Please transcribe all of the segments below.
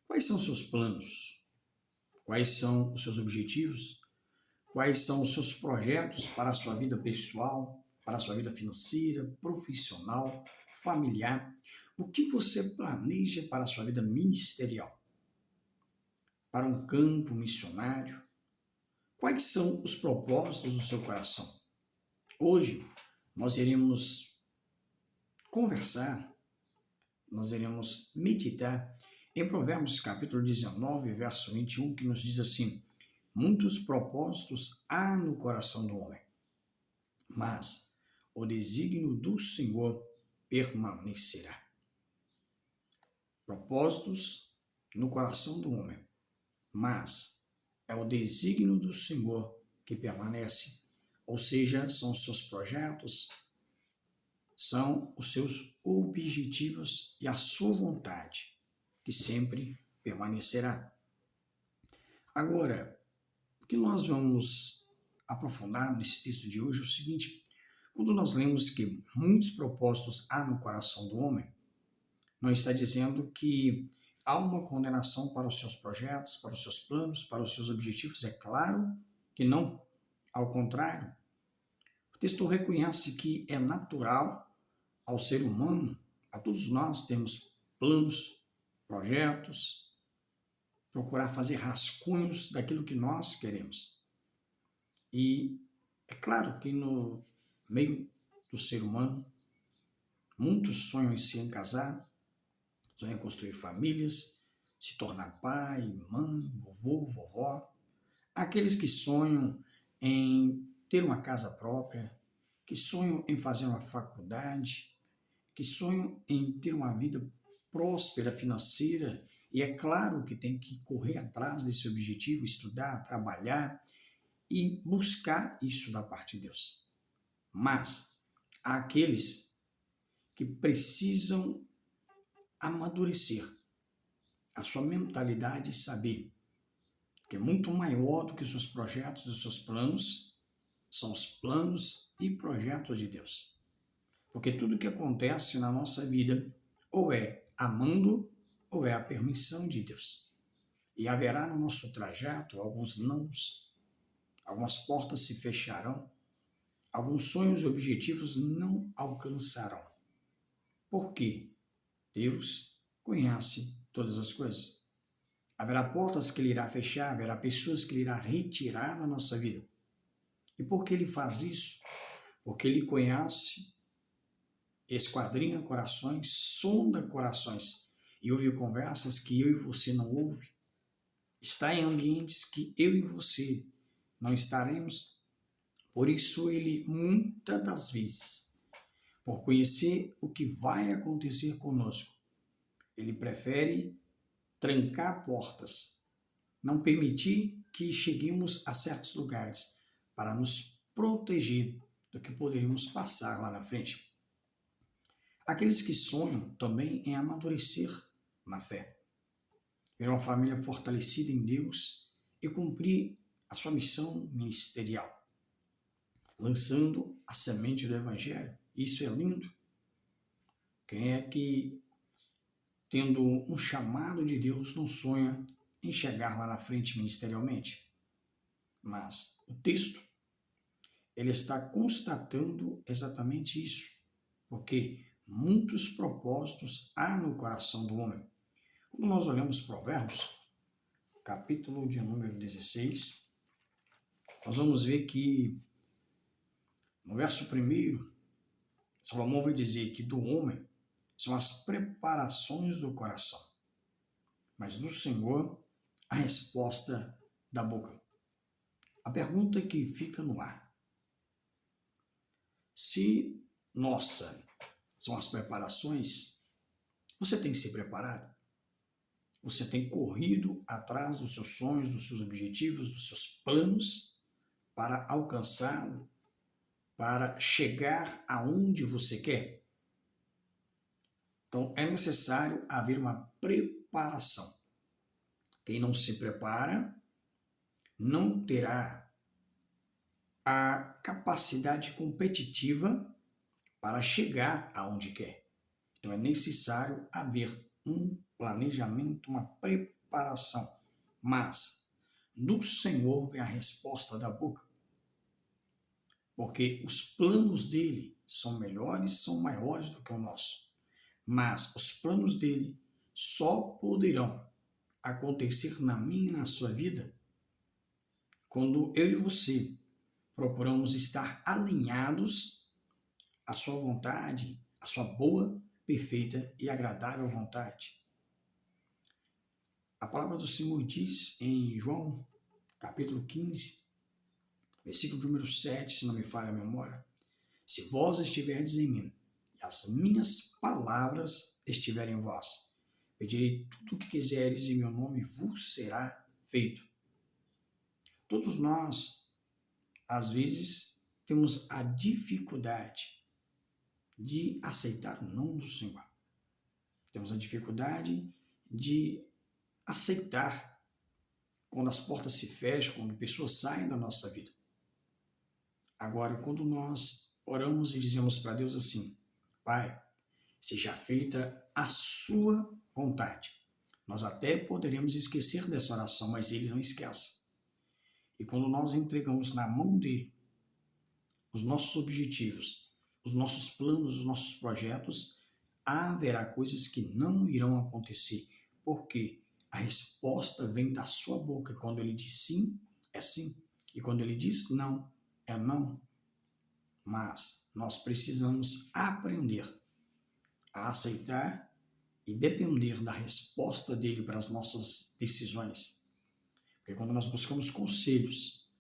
Quais são os seus planos? Quais são os seus objetivos? Quais são os seus projetos para a sua vida pessoal, para a sua vida financeira, profissional, familiar? O que você planeja para a sua vida ministerial? Para um campo missionário? Quais são os propósitos do seu coração? Hoje nós iremos conversar, nós iremos meditar em Provérbios capítulo 19, verso 21, que nos diz assim: muitos propósitos há no coração do homem, mas o desígnio do Senhor permanecerá. Propósitos no coração do homem, mas é o desígnio do Senhor que permanece, ou seja, são os seus projetos, são os seus objetivos e a sua vontade, que sempre permanecerá. Agora, o que nós vamos aprofundar nesse texto de hoje é o seguinte: quando nós lemos que muitos propósitos há no coração do homem, não está dizendo que há uma condenação para os seus projetos, para os seus planos, para os seus objetivos. É claro que não. Ao contrário, o texto reconhece que é natural ao ser humano, a todos nós, temos planos, projetos, procurar fazer rascunhos daquilo que nós queremos. E é claro que no meio do ser humano, muitos sonham em se casar, sonham em construir famílias, se tornar pai, mãe, vovô, vovó. Aqueles que sonham em ter uma casa própria, que sonham em fazer uma faculdade, que sonham em ter uma vida próspera, financeira, e é claro que tem que correr atrás desse objetivo, estudar, trabalhar e buscar isso da parte de Deus. Mas há aqueles que precisam amadurecer a sua mentalidade e saber que é muito maior do que os seus projetos e os seus planos, são os planos e projetos de Deus. Porque tudo que acontece na nossa vida ou é amando ou é a permissão de Deus. E haverá no nosso trajeto alguns nãos, algumas portas se fecharão, alguns sonhos e objetivos não alcançarão. Por quê? Deus conhece todas as coisas. Haverá portas que Ele irá fechar, haverá pessoas que Ele irá retirar da nossa vida. E por que Ele faz isso? Porque Ele conhece, esquadrinha corações, sonda corações, e ouve conversas que eu e você não ouve. Está em ambientes que eu e você não estaremos. Por isso Ele, muitas das vezes, por conhecer o que vai acontecer conosco, Ele prefere trancar portas, não permitir que cheguemos a certos lugares para nos proteger do que poderíamos passar lá na frente. Aqueles que sonham também em amadurecer na fé, ver uma família fortalecida em Deus e cumprir a sua missão ministerial, lançando a semente do Evangelho. Isso é lindo. Quem é que, tendo um chamado de Deus, não sonha em chegar lá na frente ministerialmente? Mas o texto, ele está constatando exatamente isso, porque muitos propósitos há no coração do homem. Quando nós olhamos Provérbios, capítulo de número 16, nós vamos ver que no verso 1, Salomão vai dizer que do homem são as preparações do coração, mas do Senhor a resposta da boca. A pergunta que fica no ar: se nossa são as preparações, você tem se preparado? Você tem corrido atrás dos seus sonhos, dos seus objetivos, dos seus planos para alcançá-lo, para chegar aonde você quer? Então é necessário haver uma preparação. Quem não se prepara não terá a capacidade competitiva para chegar aonde quer. Então é necessário haver um planejamento, uma preparação comparação, mas do Senhor vem a resposta da boca, porque os planos dele são melhores, são maiores do que o nosso, mas os planos dele só poderão acontecer na minha e na sua vida quando eu e você procuramos estar alinhados à sua vontade, à sua boa, perfeita e agradável vontade. A palavra do Senhor diz em João, capítulo 15, versículo número 7, se não me falha a memória: se vós estiverdes em mim e as minhas palavras estiverem em vós, pedirei tudo o que quiseres em meu nome, vos será feito. Todos nós, às vezes, temos a dificuldade de aceitar o não do Senhor. Temos a dificuldade de aceitar quando as portas se fecham, quando pessoas saem da nossa vida. Agora, quando nós oramos e dizemos para Deus assim: Pai, seja feita a sua vontade. Nós até poderemos esquecer dessa oração, mas Ele não esquece. E quando nós entregamos na mão dele os nossos objetivos, os nossos planos, os nossos projetos, haverá coisas que não irão acontecer, porque a resposta vem da sua boca. Quando ele diz sim, é sim. E quando ele diz não, é não. Mas nós precisamos aprender a aceitar e depender da resposta dele para as nossas decisões. Porque quando nós buscamos conselhos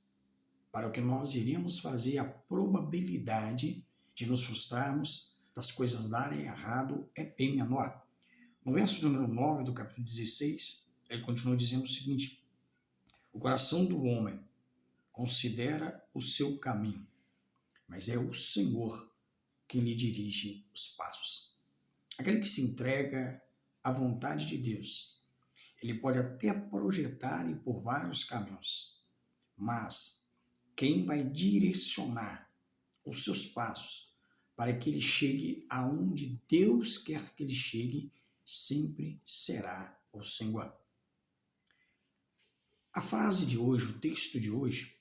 para o que nós iremos fazer, a probabilidade de nos frustrarmos, das coisas darem errado, é bem menor. No verso número 9 do capítulo 16, ele continua dizendo o seguinte: o coração do homem considera o seu caminho, mas é o Senhor quem lhe dirige os passos. Aquele que se entrega à vontade de Deus, ele pode até projetar e por vários caminhos, mas quem vai direcionar os seus passos para que ele chegue aonde Deus quer que ele chegue, sempre será o Senhor. A frase de hoje, o texto de hoje,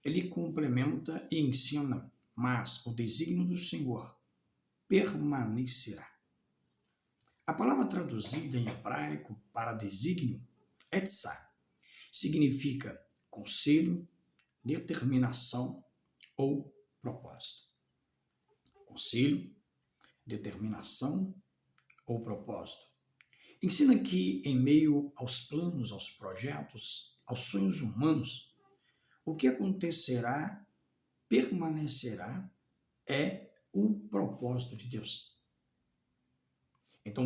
ele complementa e ensina: mas o desígnio do Senhor permanecerá. A palavra traduzida em hebraico para desígnio, etzá, significa conselho, determinação ou propósito. Conselho, determinação ou propósito. Ensina que, em meio aos planos, aos projetos, aos sonhos humanos, o que acontecerá, permanecerá, é o propósito de Deus. Então,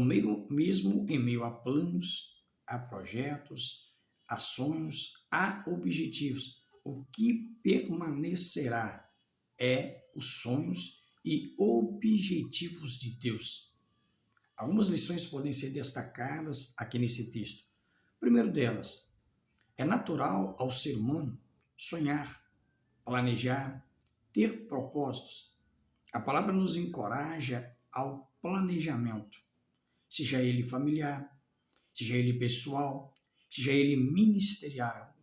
mesmo em meio a planos, a projetos, a sonhos, a objetivos, o que permanecerá é os sonhos e objetivos de Deus. Algumas lições podem ser destacadas aqui nesse texto. Primeiro delas, é natural ao ser humano sonhar, planejar, ter propósitos. A palavra nos encoraja ao planejamento, seja ele familiar, seja ele pessoal, seja ele ministerial.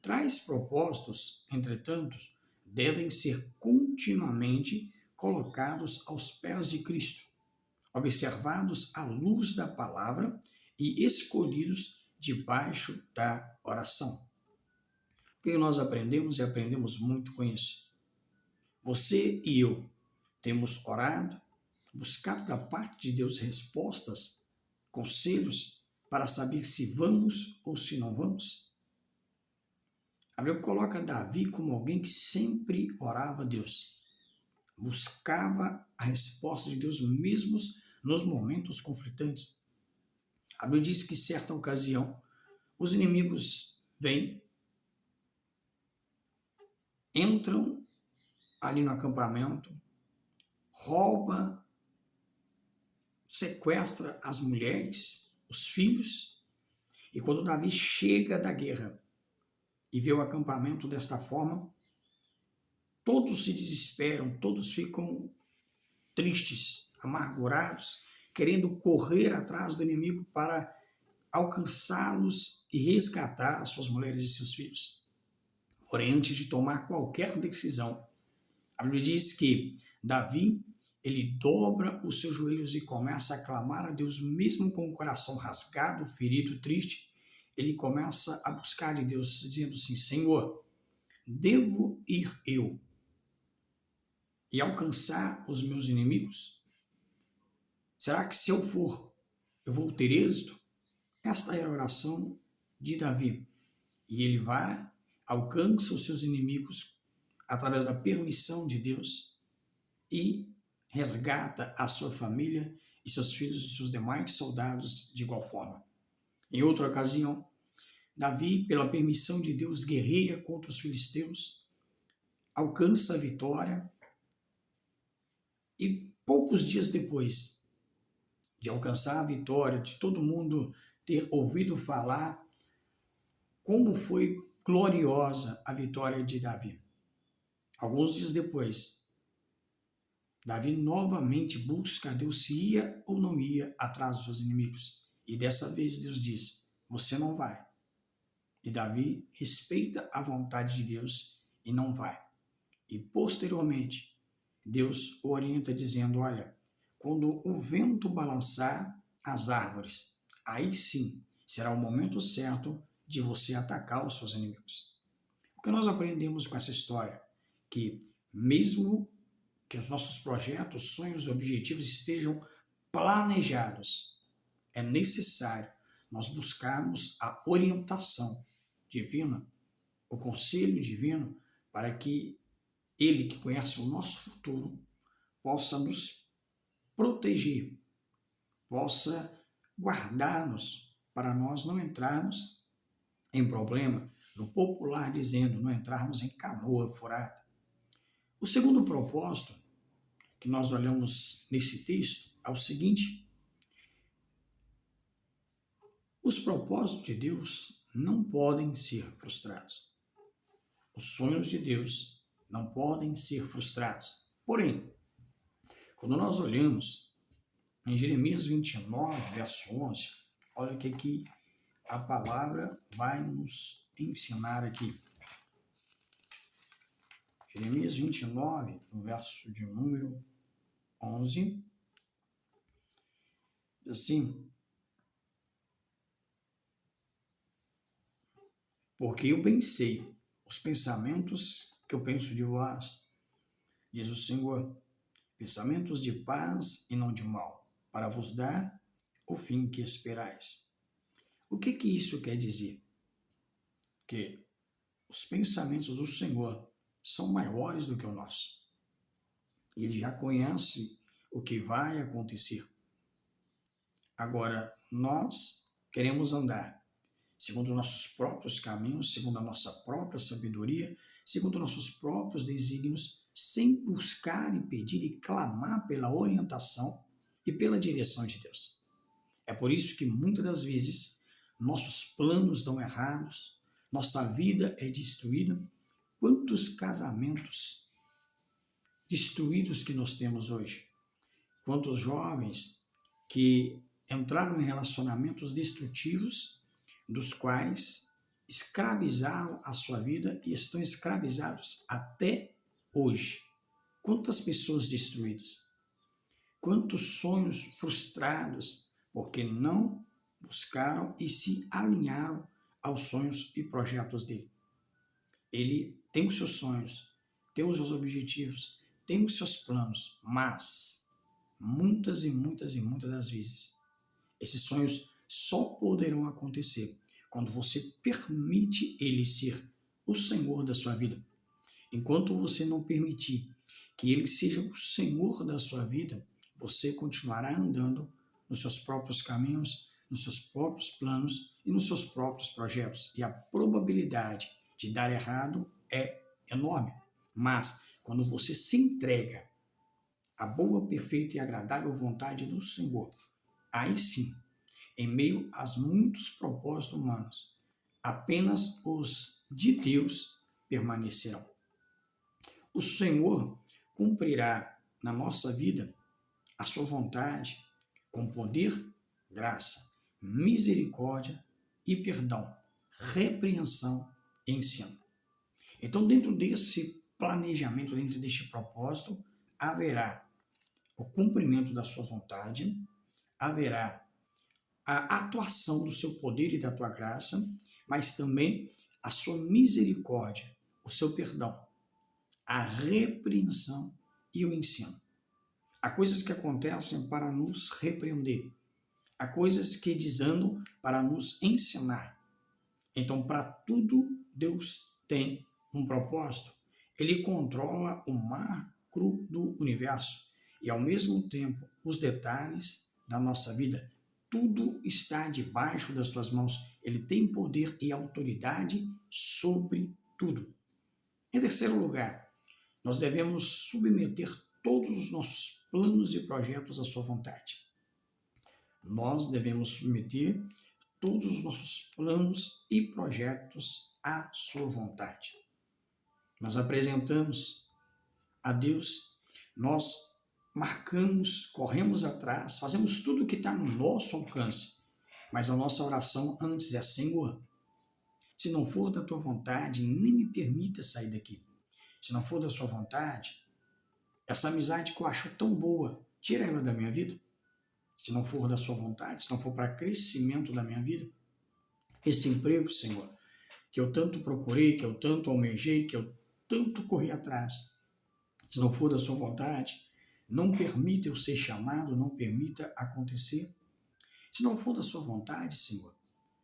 Tais propósitos, entretanto, devem ser continuamente colocados aos pés de Cristo, observados à luz da palavra e escolhidos debaixo da oração. O que nós aprendemos e aprendemos muito com isso? Você e eu temos orado, buscado da parte de Deus respostas, conselhos para saber se vamos ou se não vamos? A Bíblia coloca Davi como alguém que sempre orava a Deus, buscava a resposta de Deus mesmo nos momentos conflitantes. A Bíblia diz que, certa ocasião, os inimigos vêm, entram ali no acampamento, rouba, sequestra as mulheres, os filhos, e quando Davi chega da guerra e vê o acampamento desta forma, todos se desesperam, todos ficam tristes, amargurados, querendo correr atrás do inimigo para alcançá-los e resgatar suas mulheres e seus filhos. Porém, antes de tomar qualquer decisão, a Bíblia diz que Davi, ele dobra os seus joelhos e começa a clamar a Deus, mesmo com o coração rasgado, ferido, triste. Ele começa a buscar de Deus, dizendo assim: Senhor, devo ir eu e alcançar os meus inimigos? Será que se eu for, eu vou ter êxito? Esta é a oração de Davi. E ele vai, alcança os seus inimigos através da permissão de Deus e resgata a sua família e seus filhos e seus demais soldados de igual forma. Em outra ocasião, Davi, pela permissão de Deus, guerreia contra os filisteus, alcança a vitória e poucos dias depois de alcançar a vitória, de todo mundo ter ouvido falar como foi gloriosa a vitória de Davi. Alguns dias depois, Davi novamente busca a Deus se ia ou não ia atrás dos seus inimigos. E dessa vez Deus diz: você não vai. E Davi respeita a vontade de Deus e não vai. E posteriormente, Deus o orienta dizendo: olha, quando o vento balançar as árvores, aí sim será o momento certo de você atacar os seus inimigos. O que nós aprendemos com essa história? Que mesmo que os nossos projetos, sonhos e objetivos estejam planejados, é necessário nós buscarmos a orientação divina, o conselho divino, para que Ele, que conhece o nosso futuro, possa nos proteger, possa guardar-nos para nós não entrarmos em problema, no popular dizendo, não entrarmos em canoa furada. O segundo propósito que nós olhamos nesse texto é o seguinte: os propósitos de Deus não podem ser frustrados. Os sonhos de Deus não podem ser frustrados. Porém, quando nós olhamos em Jeremias 29, verso 11, olha o que a palavra vai nos ensinar aqui. Jeremias 29, no verso de número 11, assim: porque eu bem sei os pensamentos que eu penso de vós, diz o Senhor, pensamentos de paz e não de mal, para vos dar o fim que esperais. O que isso quer dizer? Que os pensamentos do Senhor são maiores do que o nosso. Ele já conhece o que vai acontecer. Agora, nós queremos andar segundo nossos próprios caminhos, segundo a nossa própria sabedoria, segundo nossos próprios desígnios, sem buscar e pedir e clamar pela orientação e pela direção de Deus. É por isso que muitas das vezes nossos planos dão errados, nossa vida é destruída. Quantos casamentos destruídos que nós temos hoje? Quantos jovens que entraram em relacionamentos destrutivos, dos quais escravizaram a sua vida e estão escravizados até hoje. Quantas pessoas destruídas, quantos sonhos frustrados, porque não buscaram e se alinharam aos sonhos e projetos dele. Ele tem os seus sonhos, tem os seus objetivos, tem os seus planos, mas muitas das vezes esses sonhos só poderão acontecer quando você permite ele ser o Senhor da sua vida. Enquanto você não permitir que ele seja o Senhor da sua vida, você continuará andando nos seus próprios caminhos, nos seus próprios planos e nos seus próprios projetos. E a probabilidade de dar errado é enorme. Mas, quando você se entrega à boa, perfeita e agradável vontade do Senhor, aí sim, em meio aos muitos propósitos humanos, apenas os de Deus permanecerão. O Senhor cumprirá na nossa vida a sua vontade com poder, graça, misericórdia e perdão, repreensão e ensino. Então, dentro desse planejamento, dentro deste propósito, haverá o cumprimento da sua vontade, haverá a atuação do seu poder e da tua graça, mas também a sua misericórdia, o seu perdão, a repreensão e o ensino. Há coisas que acontecem para nos repreender, há coisas que desandam para nos ensinar. Então, para tudo, Deus tem um propósito. Ele controla o macro do universo e, ao mesmo tempo, os detalhes da nossa vida. Tudo está debaixo das tuas mãos. Ele tem poder e autoridade sobre tudo. Em terceiro lugar, nós devemos submeter todos os nossos planos e projetos à sua vontade. Nós devemos submeter todos os nossos planos e projetos à sua vontade. Nós apresentamos a Deus, nós marcamos, corremos atrás, fazemos tudo o que está no nosso alcance, mas a nossa oração antes é: Senhor, se não for da tua vontade, nem me permita sair daqui. Se não for da sua vontade, essa amizade que eu acho tão boa, tira ela da minha vida. Se não for da sua vontade, se não for para crescimento da minha vida, esse emprego, Senhor, que eu tanto procurei, que eu tanto almejei, que eu tanto corri atrás, se não for da sua vontade, não permita eu ser chamado, não permita acontecer. Se não for da sua vontade, Senhor,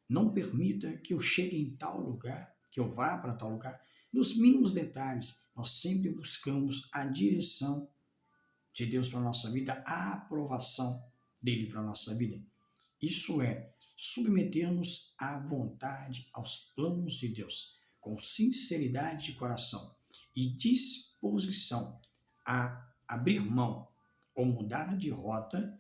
não permita que eu chegue em tal lugar, que eu vá para tal lugar. Nos mínimos detalhes, nós sempre buscamos a direção de Deus para a nossa vida, a aprovação dele para a nossa vida. Isso é submeter-nos à vontade, aos planos de Deus, com sinceridade de coração e disposição a abrir mão ou mudar de rota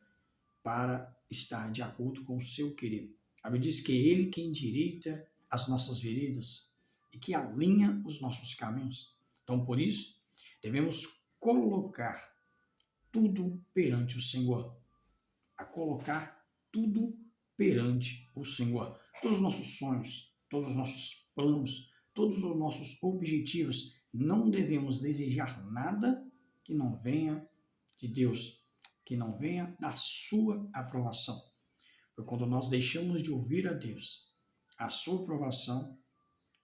para estar de acordo com o seu querer. A Bíblia diz que é Ele quem endireita as nossas veredas e que alinha os nossos caminhos. Então, por isso, devemos colocar tudo perante o Senhor. A colocar tudo perante o Senhor. Todos os nossos sonhos, todos os nossos planos, todos os nossos objetivos, não devemos desejar nada que não venha de Deus, que não venha da sua aprovação. Porque quando nós deixamos de ouvir a Deus, a sua aprovação,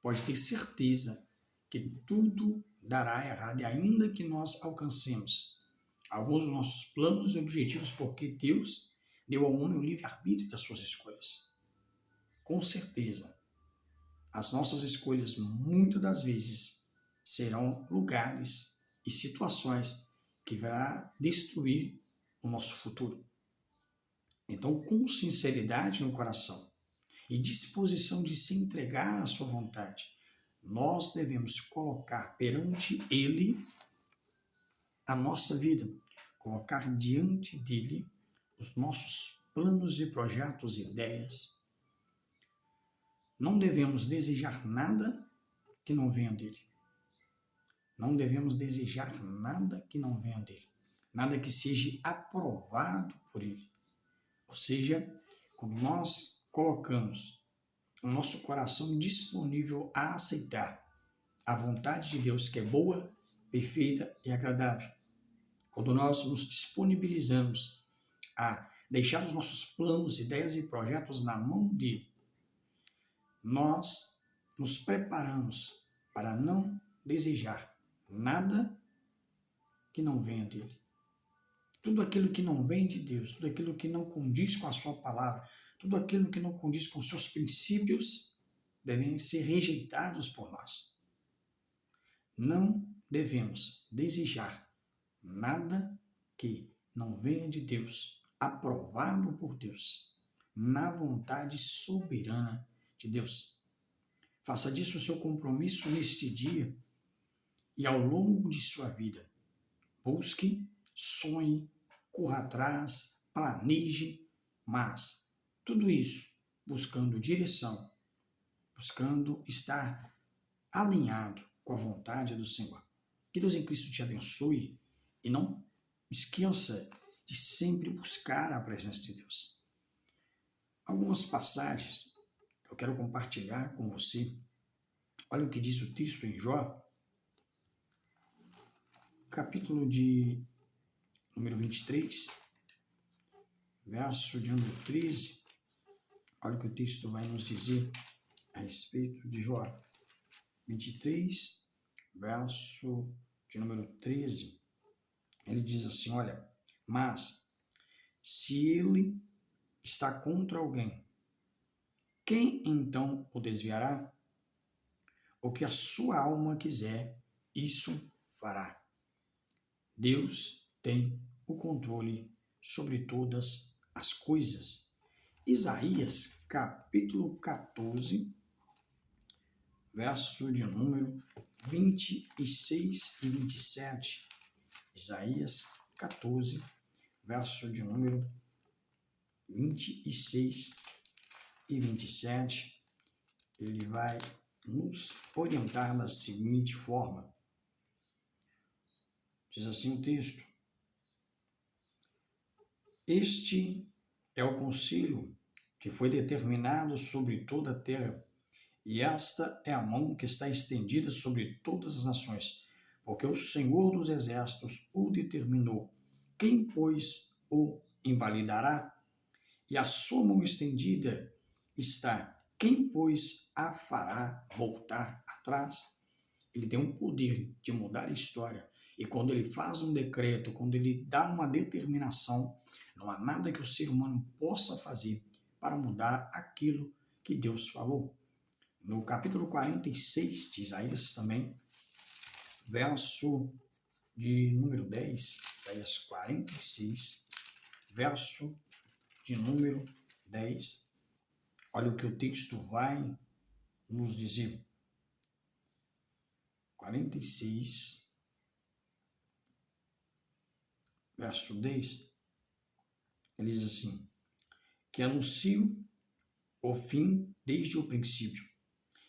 pode ter certeza que tudo dará errado, e ainda que nós alcancemos alguns dos nossos planos e objetivos, porque Deus deu ao homem o livre-arbítrio das suas escolhas. Com certeza, as nossas escolhas, muitas das vezes, serão lugares e situações que vão destruir o nosso futuro. Então, com sinceridade no coração e disposição de se entregar à sua vontade, nós devemos colocar perante Ele a nossa vida, colocar diante dele os nossos planos e projetos e ideias. Não devemos desejar nada que não venha dele. Não devemos desejar nada que não venha dele. Nada que seja aprovado por ele. Ou seja, quando nós colocamos o nosso coração disponível a aceitar a vontade de Deus, que é boa, perfeita e agradável, quando nós nos disponibilizamos a deixar os nossos planos, ideias e projetos na mão dele, nós nos preparamos para não desejar nada que não venha dele. Tudo aquilo que não vem de Deus, tudo aquilo que não condiz com a sua palavra, tudo aquilo que não condiz com os seus princípios, devem ser rejeitados por nós. Não devemos desejar nada que não venha de Deus, aprovado por Deus, na vontade soberana de Deus. Faça disso o seu compromisso neste dia e ao longo de sua vida. Busque, sonhe, corra atrás, planeje, mas tudo isso buscando direção, buscando estar alinhado com a vontade do Senhor. Que Deus em Cristo te abençoe e não esqueça de sempre buscar a presença de Deus. algumas passagens eu quero compartilhar com você. Olha o que diz o texto em Jó, capítulo de número 23, verso de número 13. Olha o que o texto vai nos dizer a respeito de Jó. 23, verso de número 13. Ele diz assim, olha, mas se ele está contra alguém, quem então o desviará? O que a sua alma quiser, isso fará. Deus tem o controle sobre todas as coisas. Isaías, capítulo 14, verso de número 26 e 27. Isaías 14, verso de número 26 e 27. Ele vai nos orientar da seguinte forma. Diz assim o texto: Este é o conselho que foi determinado sobre toda a terra, e esta é a mão que está estendida sobre todas as nações, porque o Senhor dos Exércitos o determinou. Quem, pois, o invalidará? E a sua mão estendida está. Quem, pois, a fará voltar atrás? Ele tem um poder de mudar a história. E quando ele faz um decreto, quando ele dá uma determinação, não há nada que o ser humano possa fazer para mudar aquilo que Deus falou. No capítulo 46 de Isaías também, verso de número 10, Isaías 46, verso de número 10, olha o que o texto vai nos dizer. 46, verso 10, ele diz assim, que anuncio o fim desde o princípio,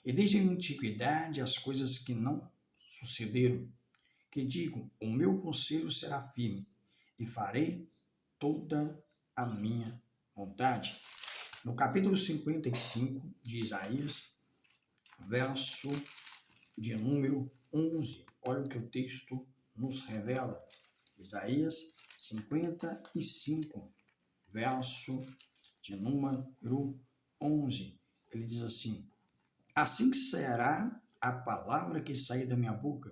e desde a antiguidade as coisas que não sucederam, que digo, o meu conselho será firme, e farei toda a minha vontade. No capítulo 55 de Isaías, verso de número 11, olha o que o texto nos revela. Isaías 55, verso de número 11. Ele diz assim, assim será a palavra que sair da minha boca.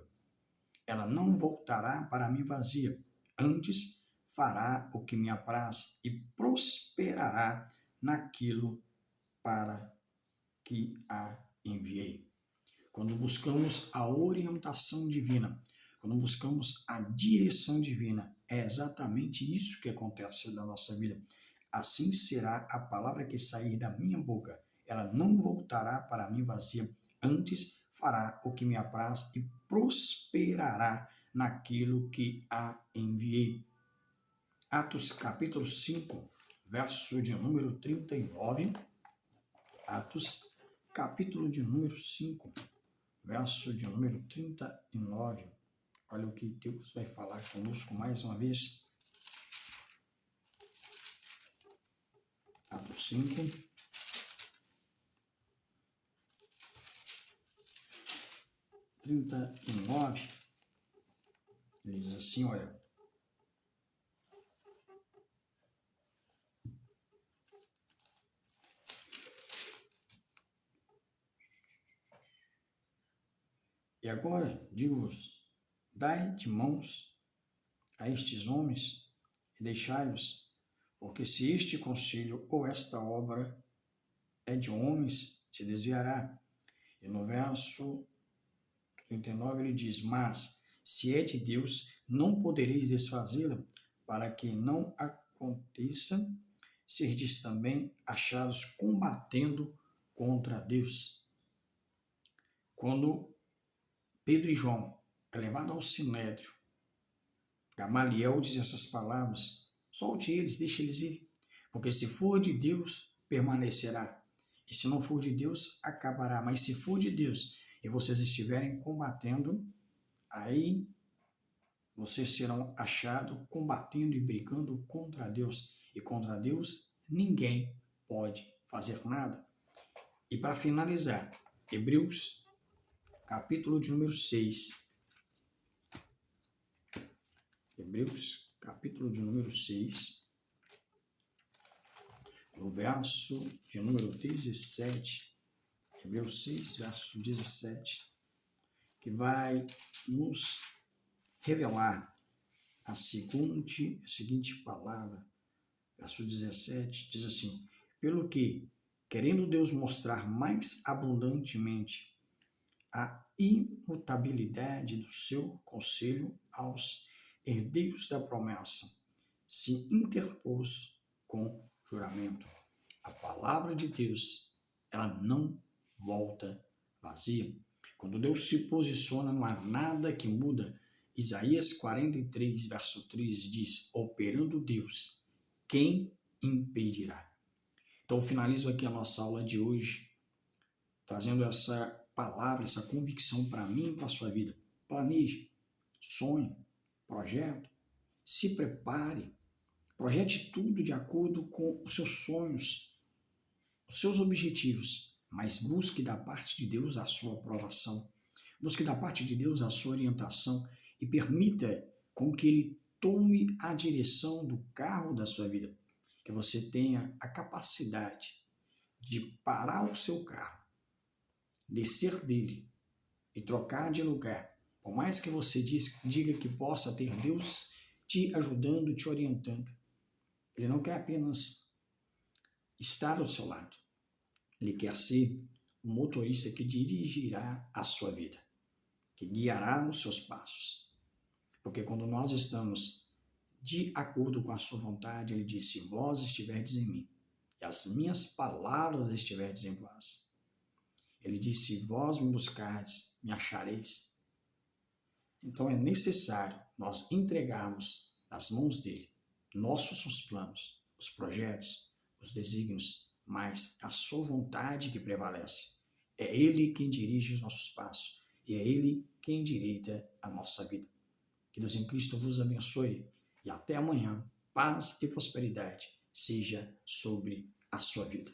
Ela não voltará para mim vazia, antes fará o que me apraz e prosperará naquilo para que a enviei. Quando buscamos a orientação divina, quando buscamos a direção divina, é exatamente isso que acontece na nossa vida. Assim será a palavra que sair da minha boca. Ela não voltará para mim vazia, antes fará o que me apraz e prosperará naquilo que a enviei. Atos capítulo 5, verso de número 39. Atos capítulo de número 5, verso de número 39. Olha o que Deus vai falar conosco mais uma vez. Atos 5, 39. Ele diz assim, olha. E agora, digo-vos, dai de mãos a estes homens e deixai-os, porque se este conselho ou esta obra é de homens, se desviará. E no verso 39 ele diz, mas se é de Deus, não podereis desfazê-la, para que não aconteça, serdes também achados combatendo contra Deus. Quando Pedro e João é levado ao sinédrio, Gamaliel diz essas palavras, solte eles, deixe eles ir, porque se for de Deus, permanecerá, e se não for de Deus, acabará, mas se for de Deus, e vocês estiverem combatendo, aí vocês serão achados combatendo e brigando contra Deus, e contra Deus ninguém pode fazer nada. E para finalizar, Hebreus, capítulo de número 6. Hebreus, capítulo de número 6, no verso de número 17. Hebreus 6, verso 17, que vai nos revelar a seguinte palavra. Verso 17 diz assim: pelo que, querendo Deus mostrar mais abundantemente a imutabilidade do seu conselho aos herdeiros da promessa, se interpôs com juramento. A palavra de Deus, ela não volta vazia. Quando Deus se posiciona, não há nada que muda. Isaías 43, verso 13 diz: operando Deus, quem impedirá? Então, eu finalizo aqui a nossa aula de hoje, trazendo essa palavra, essa convicção para mim e para a sua vida. Planeje, sonhe, projeto, se prepare, projete tudo de acordo com os seus sonhos, os seus objetivos, mas busque da parte de Deus a sua aprovação, busque da parte de Deus a sua orientação e permita com que Ele tome a direção do carro da sua vida, que você tenha a capacidade de parar o seu carro, descer dele e trocar de lugar. Por mais que você diga que possa ter Deus te ajudando, te orientando, Ele não quer apenas estar ao seu lado. Ele quer ser o motorista que dirigirá a sua vida, que guiará os seus passos. Porque quando nós estamos de acordo com a sua vontade, Ele diz: se vós estiverdes em mim, e as minhas palavras estiverdes em vós. Ele diz: se vós me buscardes, me achareis. Então é necessário nós entregarmos nas mãos dele nossos os planos, os projetos, os desígnios, mas a sua vontade que prevalece. É Ele quem dirige os nossos passos e é Ele quem endireita a nossa vida. Que Deus em Cristo vos abençoe e até amanhã, paz e prosperidade seja sobre a sua vida.